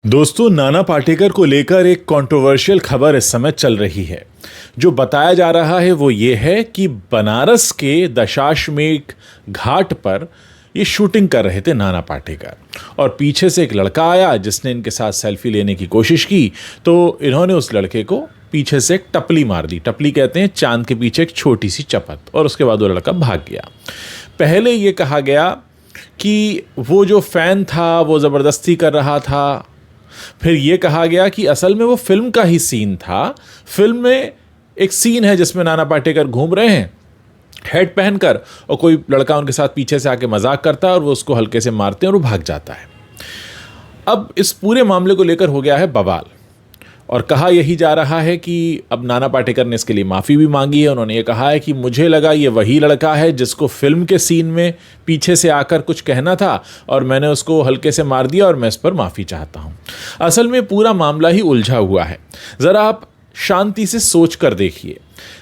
दोस्तों, नाना पाटेकर को लेकर एक कंट्रोवर्शियल खबर इस समय चल रही है। जो बताया जा रहा है वो ये है कि बनारस के दशाश्वमेध घाट पर ये शूटिंग कर रहे थे नाना पाटेकर, और पीछे से एक लड़का आया जिसने इनके साथ सेल्फी लेने की कोशिश की, तो इन्होंने उस लड़के को पीछे से एक टपली मार दी। टपली कहते हैं चांद के पीछे एक छोटी सी चपत, और उसके बाद वो लड़का भाग गया। पहले ये कहा गया कि वो जो फैन था वो ज़बरदस्ती कर रहा था, फिर ये कहा गया कि असल में वो फिल्म का ही सीन था। फिल्म में एक सीन है जिसमें नाना पाटेकर घूम रहे हैं हेड पहनकर, और कोई लड़का उनके साथ पीछे से आके मजाक करता है और वो उसको हल्के से मारते हैं और वो भाग जाता है। अब इस पूरे मामले को लेकर हो गया है बवाल, और कहा यही जा रहा है कि अब नाना पाटेकर ने इसके लिए माफ़ी भी मांगी है। उन्होंने ये कहा है कि मुझे लगा ये वही लड़का है जिसको फिल्म के सीन में पीछे से आकर कुछ कहना था, और मैंने उसको हल्के से मार दिया, और मैं इस पर माफ़ी चाहता हूँ। असल में पूरा मामला ही उलझा हुआ है। ज़रा आप शांति से सोच कर देखिए,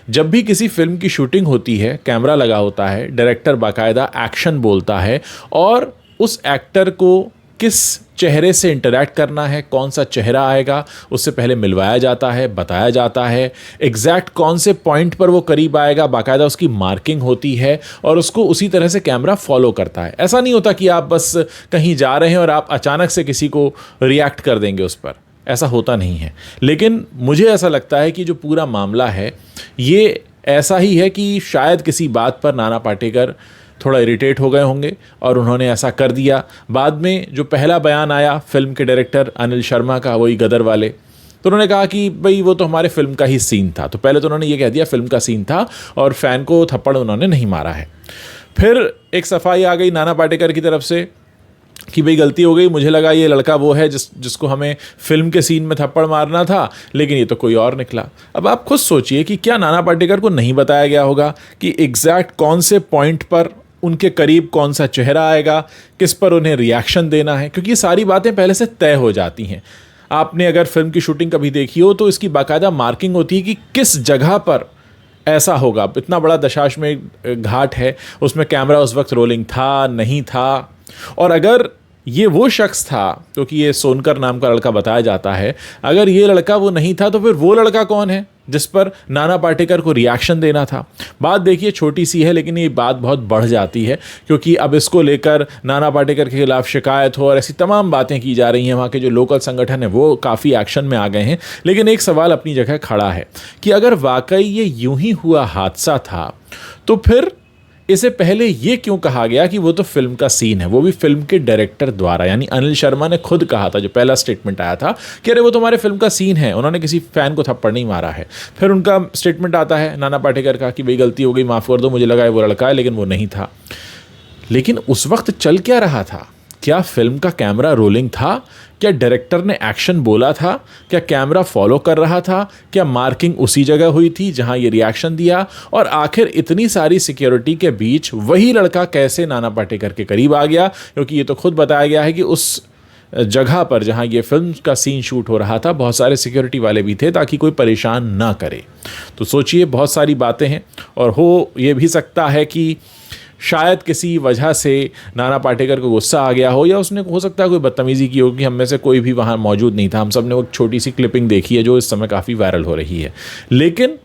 जब भी किसी फिल्म की शूटिंग होती है, कैमरा लगा होता है, डायरेक्टर बाकायदा एक्शन बोलता है, और उस एक्टर को किस चेहरे से इंटरैक्ट करना है, कौन सा चेहरा आएगा, उससे पहले मिलवाया जाता है, बताया जाता है, एग्जैक्ट कौन से पॉइंट पर वो करीब आएगा, बाकायदा उसकी मार्किंग होती है, और उसको उसी तरह से कैमरा फॉलो करता है। ऐसा नहीं होता कि आप बस कहीं जा रहे हैं और आप अचानक से किसी को रिएक्ट कर देंगे उस पर, ऐसा होता नहीं है। लेकिन मुझे ऐसा लगता है कि जो पूरा मामला है ये ऐसा ही है कि शायद किसी बात पर नाना पाटेकर थोड़ा इरिटेट हो गए होंगे और उन्होंने ऐसा कर दिया। बाद में जो पहला बयान आया फिल्म के डायरेक्टर अनिल शर्मा का, वही गदर वाले, तो उन्होंने कहा कि भाई वो तो हमारे फिल्म का ही सीन था। तो पहले तो उन्होंने ये कह दिया फिल्म का सीन था और फ़ैन को थप्पड़ उन्होंने नहीं मारा है। फिर एक सफाई आ गई नाना पाटेकर की तरफ से कि भाई गलती हो गई, मुझे लगा ये लड़का वो है जिसको हमें फिल्म के सीन में थप्पड़ मारना था, लेकिन ये तो कोई और निकला। अब आप खुद सोचिए कि क्या नाना पाटेकर को नहीं बताया गया होगा कि एग्जैक्ट कौन से पॉइंट पर उनके करीब कौन सा चेहरा आएगा, किस पर उन्हें रिएक्शन देना है, क्योंकि ये सारी बातें पहले से तय हो जाती हैं। आपने अगर फिल्म की शूटिंग कभी देखी हो तो इसकी बाकायदा मार्किंग होती है कि किस जगह पर ऐसा होगा। इतना बड़ा दशाश्वमेध घाट है, उसमें कैमरा उस वक्त रोलिंग था नहीं था, और अगर ये वो शख्स था, क्योंकि ये सोनकर नाम का लड़का बताया जाता है, अगर ये लड़का वो नहीं था तो फिर वो लड़का कौन है जिस पर नाना पाटेकर को रिएक्शन देना था। बात देखिए छोटी सी है, लेकिन ये बात बहुत बढ़ जाती है, क्योंकि अब इसको लेकर नाना पाटेकर के खिलाफ शिकायत हो और ऐसी तमाम बातें की जा रही हैं। वहाँ के जो लोकल संगठन है वो काफ़ी एक्शन में आ गए हैं। लेकिन एक सवाल अपनी जगह खड़ा है कि अगर वाकई ये यूं ही हुआ हादसा था तो फिर इसे पहले ये क्यों कहा गया कि वो तो फिल्म का सीन है, वो भी फिल्म के डायरेक्टर द्वारा। यानी अनिल शर्मा ने खुद कहा था, जो पहला स्टेटमेंट आया था कि अरे वो तो हमारे फिल्म का सीन है, उन्होंने किसी फैन को थप्पड़ नहीं मारा है। फिर उनका स्टेटमेंट आता है नाना पाटेकर का कि भाई गलती हो गई, माफ़ कर दो, मुझे लगा वो लड़का है लेकिन वो नहीं था। लेकिन उस वक्त चल क्या रहा था? क्या फिल्म का कैमरा रोलिंग था? क्या डायरेक्टर ने एक्शन बोला था? क्या कैमरा फॉलो कर रहा था? क्या मार्किंग उसी जगह हुई थी जहां ये रिएक्शन दिया? और आखिर इतनी सारी सिक्योरिटी के बीच वही लड़का कैसे नाना पाटेकर के करीब आ गया? क्योंकि ये तो खुद बताया गया है कि उस जगह पर जहां ये फिल्म का सीन शूट हो रहा था बहुत सारे सिक्योरिटी वाले भी थे ताकि कोई परेशान ना करे। तो सोचिए, बहुत सारी बातें हैं, और हो ये भी सकता है कि शायद किसी वजह से नाना पाटेकर को गुस्सा आ गया हो, या उसने हो सकता है कोई बदतमीज़ी की हो, कि हम में से कोई भी वहाँ मौजूद नहीं था। हम सब ने वो छोटी सी क्लिपिंग देखी है जो इस समय काफ़ी वायरल हो रही है। लेकिन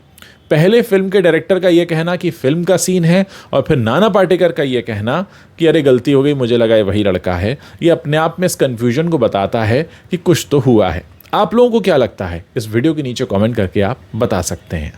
पहले फिल्म के डायरेक्टर का ये कहना कि फिल्म का सीन है, और फिर नाना पाटेकर का ये कहना कि अरे गलती हो गई, मुझे लगा ये वही लड़का है, ये अपने आप में इस कन्फ्यूजन को बताता है कि कुछ तो हुआ है। आप लोगों को क्या लगता है? इस वीडियो के नीचे कमेंट करके आप बता सकते हैं।